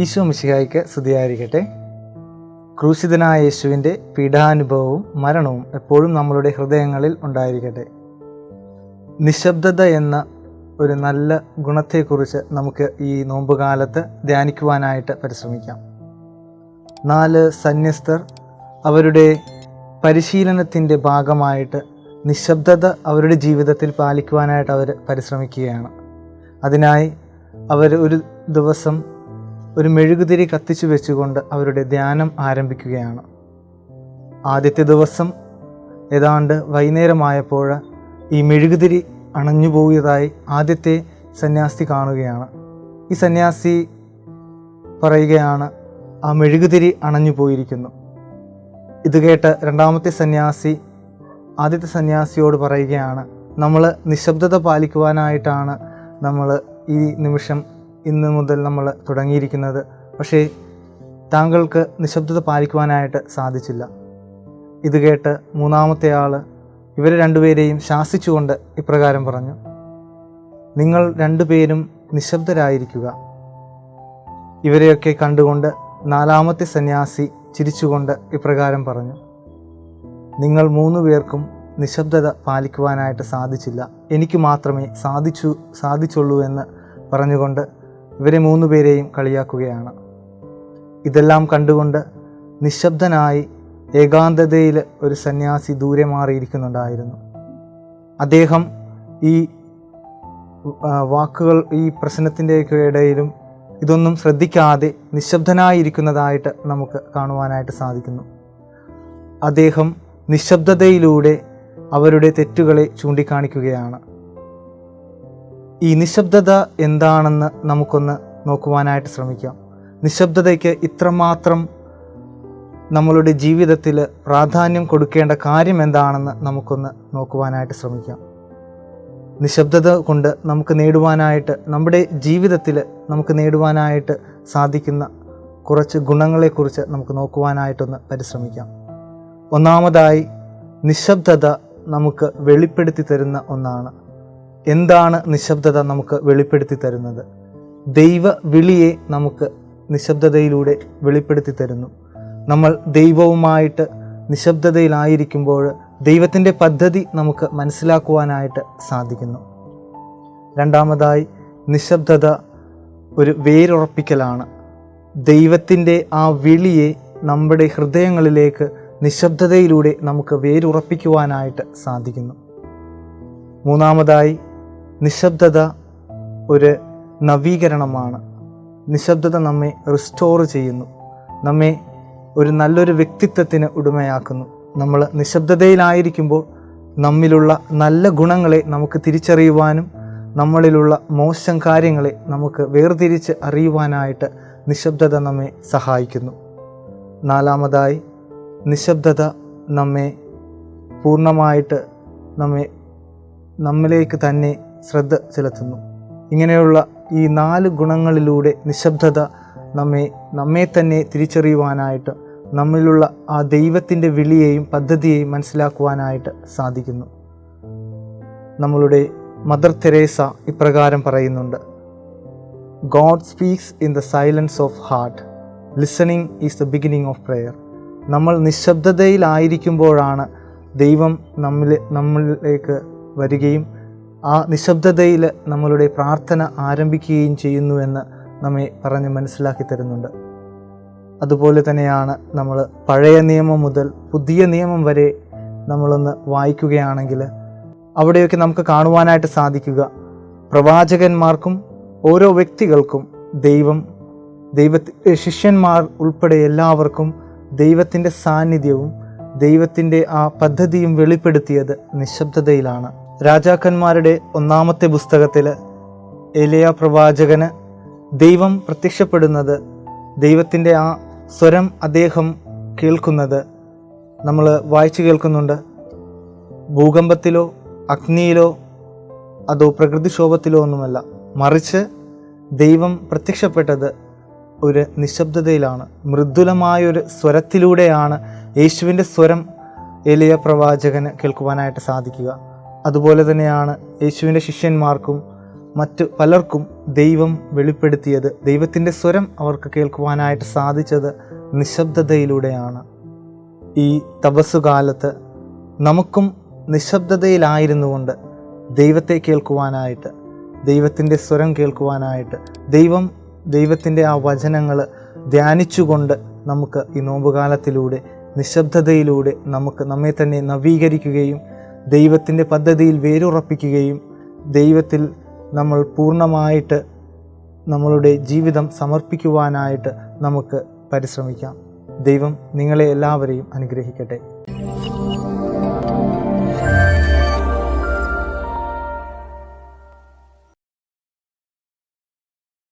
ഈശോ മിശിഹായ്ക്ക് സ്തുതിയായിരിക്കട്ടെ. ക്രൂശിതനായ യേശുവിൻ്റെ പീഡാനുഭവവും മരണവും എപ്പോഴും നമ്മളുടെ ഹൃദയങ്ങളിൽ ഉണ്ടായിരിക്കട്ടെ. നിശബ്ദത എന്ന ഒരു നല്ല ഗുണത്തെക്കുറിച്ച് നമുക്ക് ഈ നോമ്പുകാലത്ത് ധ്യാനിക്കുവാനായിട്ട് പരിശ്രമിക്കാം. 4 സന്യസ്തർ അവരുടെ പരിശീലനത്തിൻ്റെ ഭാഗമായിട്ട് നിശബ്ദത അവരുടെ ജീവിതത്തിൽ പാലിക്കുവാനായിട്ട് അവർ പരിശ്രമിക്കുകയാണ്. അതിനായി അവർ ഒരു ദിവസം ഒരു മെഴുകുതിരി കത്തിച്ചു വെച്ചുകൊണ്ട് അവരുടെ ധ്യാനം ആരംഭിക്കുകയാണ്. ആദ്യത്തെ ദിവസം ഏതാണ്ട് വൈകുന്നേരമായപ്പോൾ ഈ മെഴുകുതിരി അണഞ്ഞുപോയതായി ആദ്യത്തെ സന്യാസി കാണുകയാണ്. ഈ സന്യാസി പറയുകയാണ്, ആ മെഴുകുതിരി അണഞ്ഞു പോയിരിക്കുന്നു. ഇത് കേട്ട് രണ്ടാമത്തെ സന്യാസി ആദ്യത്തെ സന്യാസിയോട് പറയുകയാണ്, നമ്മൾ നിശബ്ദത പാലിക്കുവാനായിട്ടാണ് നമ്മൾ ഈ നിമിഷം ഇന്ന് മുതൽ നമ്മൾ തുടങ്ങിയിരിക്കുന്നത്. പക്ഷേ താങ്കൾക്ക് നിശബ്ദത പാലിക്കുവാനായിട്ട് സാധിച്ചില്ല. ഇത് കേട്ട് മൂന്നാമത്തെ ആൾ ഇവരെ രണ്ടുപേരെയും ശാസിച്ചുകൊണ്ട് ഇപ്രകാരം പറഞ്ഞു, നിങ്ങൾ രണ്ടുപേരും നിശബ്ദരായിരിക്കുക. ഇവരെയൊക്കെ കണ്ടുകൊണ്ട് നാലാമത്തെ സന്യാസി ചിരിച്ചുകൊണ്ട് ഇപ്രകാരം പറഞ്ഞു, നിങ്ങൾ 3 പേർക്കും നിശബ്ദത പാലിക്കുവാനായിട്ട് സാധിച്ചില്ല, എനിക്ക് മാത്രമേ സാധിച്ചുള്ളൂ എന്ന് പറഞ്ഞുകൊണ്ട് ഇവരെ 3 പേരെയും കളിയാക്കുകയാണ്. ഇതെല്ലാം കണ്ടുകൊണ്ട് നിശബ്ദനായി ഏകാന്തതയിൽ ഒരു സന്യാസി ദൂരെ മാറിയിരിക്കുന്നുണ്ടായിരുന്നു. അദ്ദേഹം ഈ വാക്കുകൾ ഈ പ്രശ്നത്തിൻ്റെയൊക്കെ ഇടയിലും ഇതൊന്നും ശ്രദ്ധിക്കാതെ നിശബ്ദനായിരിക്കുന്നതായിട്ട് നമുക്ക് കാണുവാനായിട്ട് സാധിക്കുന്നു. അദ്ദേഹം നിശബ്ദതയിലൂടെ അവരുടെ തെറ്റുകളെ ചൂണ്ടിക്കാണിക്കുകയാണ്. ഈ നിശബ്ദത എന്താണെന്ന് നമുക്കൊന്ന് നോക്കുവാനായിട്ട് ശ്രമിക്കാം. നിശബ്ദതയ്ക്ക് ഇത്രമാത്രം നമ്മളുടെ ജീവിതത്തിൽ പ്രാധാന്യം കൊടുക്കേണ്ട കാര്യം എന്താണെന്ന് നമുക്കൊന്ന് നോക്കുവാനായിട്ട് ശ്രമിക്കാം. നിശബ്ദത കൊണ്ട് നമുക്ക് നേടുവാനായിട്ട്, നമ്മുടെ ജീവിതത്തിൽ നമുക്ക് നേടുവാനായിട്ട് സാധിക്കുന്ന കുറച്ച് ഗുണങ്ങളെക്കുറിച്ച് നമുക്ക് നോക്കുവാനായിട്ടൊന്ന് പരിശ്രമിക്കാം. ഒന്നാമതായി, നിശബ്ദത നമുക്ക് വെളിപ്പെടുത്തി തരുന്ന ഒന്നാണ്. എന്താണ് നിശബ്ദത നമുക്ക് വെളിപ്പെടുത്തി തരുന്നത്? ദൈവ വിളിയെ നമുക്ക് നിശബ്ദതയിലൂടെ വെളിപ്പെടുത്തി തരുന്നു. നമ്മൾ ദൈവവുമായിട്ട് നിശബ്ദതയിലായിരിക്കുമ്പോൾ ദൈവത്തിൻ്റെ പദ്ധതി നമുക്ക് മനസ്സിലാക്കുവാനായിട്ട് സാധിക്കുന്നു. രണ്ടാമതായി, നിശബ്ദത ഒരു വേരുറപ്പിക്കലാണ്. ദൈവത്തിൻ്റെ ആ വിളിയെ നമ്മുടെ ഹൃദയങ്ങളിലേക്ക് നിശബ്ദതയിലൂടെ നമുക്ക് വേരുറപ്പിക്കുവാനായിട്ട് സാധിക്കുന്നു. മൂന്നാമതായി, നിശബ്ദത ഒരു നവീകരണമാണ്. നിശബ്ദത നമ്മെ റിസ്റ്റോർ ചെയ്യുന്നു, നമ്മെ ഒരു നല്ലൊരു വ്യക്തിത്വത്തിന് ഉടമയാക്കുന്നു. നമ്മൾ നിശബ്ദതയിലായിരിക്കുമ്പോൾ നമ്മിലുള്ള നല്ല ഗുണങ്ങളെ നമുക്ക് തിരിച്ചറിയുവാനും നമ്മളിലുള്ള മോശം കാര്യങ്ങളെ നമുക്ക് വേർതിരിച്ച് അറിയുവാനായിട്ട് നിശബ്ദത നമ്മെ സഹായിക്കുന്നു. നാലാമതായി, നിശബ്ദത നമ്മെ പൂർണ്ണമായിട്ട് നമ്മിലേക്ക് തന്നെ ശ്രദ്ധ ചെലുത്തുന്നു. ഇങ്ങനെയുള്ള ഈ 4 ഗുണങ്ങളിലൂടെ നിശബ്ദത നമ്മെ തന്നെ തിരിച്ചറിയുവാനായിട്ട്, നമ്മിലുള്ള ആ ദൈവത്തിൻ്റെ വിളിയെയും പദ്ധതിയെയും മനസ്സിലാക്കുവാനായിട്ട് സാധിക്കുന്നു. നമ്മളുടെ മദർ തെരേസ ഇപ്രകാരം പറയുന്നുണ്ട്, God speaks in the silence of heart. Listening is the beginning of prayer. നമ്മൾ നിശബ്ദതയിലായിരിക്കുമ്പോഴാണ് ദൈവം നമ്മളിലേക്ക് വരികയും ആ നിശബ്ദതയിൽ നമ്മളുടെ പ്രാർത്ഥന ആരംഭിക്കുകയും ചെയ്യുന്നുവെന്ന് നമ്മെ പറഞ്ഞ് മനസ്സിലാക്കി തരുന്നുണ്ട്. അതുപോലെ തന്നെയാണ് നമ്മൾ പഴയ നിയമം മുതൽ പുതിയ നിയമം വരെ നമ്മളൊന്ന് വായിക്കുകയാണെങ്കിൽ അവിടെയൊക്കെ നമുക്ക് കാണുവാനായിട്ട് സാധിക്കുക, പ്രവാചകന്മാർക്കും ഓരോ വ്യക്തികൾക്കും ദൈവത്തിൻ്റെ ശിഷ്യന്മാർ ഉൾപ്പെടെ എല്ലാവർക്കും ദൈവത്തിൻ്റെ സാന്നിധ്യവും ദൈവത്തിൻ്റെ ആ പദ്ധതിയും വെളിപ്പെടുത്തിയത് നിശബ്ദതയിലാണ്. രാജാക്കന്മാരുടെ 1-ാമത്തെ പുസ്തകത്തിൽ ഏലിയ പ്രവാചകന് ദൈവം പ്രത്യക്ഷപ്പെടുന്നത്, ദൈവത്തിൻ്റെ ആ സ്വരം അദ്ദേഹം കേൾക്കുന്നത് നമ്മൾ വായിച്ചു കേൾക്കുന്നുണ്ട്. ഭൂകമ്പത്തിലോ അഗ്നിയിലോ അതോ പ്രകൃതിക്ഷോഭത്തിലോ ഒന്നുമല്ല, മറിച്ച് ദൈവം പ്രത്യക്ഷപ്പെട്ടത് ഒരു നിശബ്ദതയിലാണ്. മൃദുലമായൊരു സ്വരത്തിലൂടെയാണ് യേശുവിൻ്റെ സ്വരം ഏലിയ പ്രവാചകന് കേൾക്കുവാനായിട്ട് സാധിക്കുക. അതുപോലെ തന്നെയാണ് യേശുവിൻ്റെ ശിഷ്യന്മാർക്കും മറ്റു പലർക്കും ദൈവം വെളിപ്പെടുത്തിയത്, ദൈവത്തിൻ്റെ സ്വരം അവർക്ക് കേൾക്കുവാനായിട്ട് സാധിച്ചത് നിശബ്ദതയിലൂടെയാണ്. ഈ തപസ്സുകാലത്ത് നമുക്കും നിശബ്ദതയിലായിരുന്നുകൊണ്ട് ദൈവത്തെ കേൾക്കുവാനായിട്ട്, ദൈവത്തിൻ്റെ സ്വരം കേൾക്കുവാനായിട്ട്, ദൈവത്തിൻ്റെ ആ വചനങ്ങൾ ധ്യാനിച്ചുകൊണ്ട് നമുക്ക് ഈ നോമ്പുകാലത്തിലൂടെ നിശബ്ദതയിലൂടെ നമുക്ക് നമ്മെ തന്നെ നവീകരിക്കുകയും ദൈവത്തിൻ്റെ പദ്ധതിയിൽ വേരുറപ്പിക്കുകയും ദൈവത്തിൽ നമ്മൾ പൂർണ്ണമായിട്ട് നമ്മളുടെ ജീവിതം സമർപ്പിക്കുവാനായിട്ട് നമുക്ക് പരിശ്രമിക്കാം. ദൈവം നിങ്ങളെ എല്ലാവരെയും അനുഗ്രഹിക്കട്ടെ.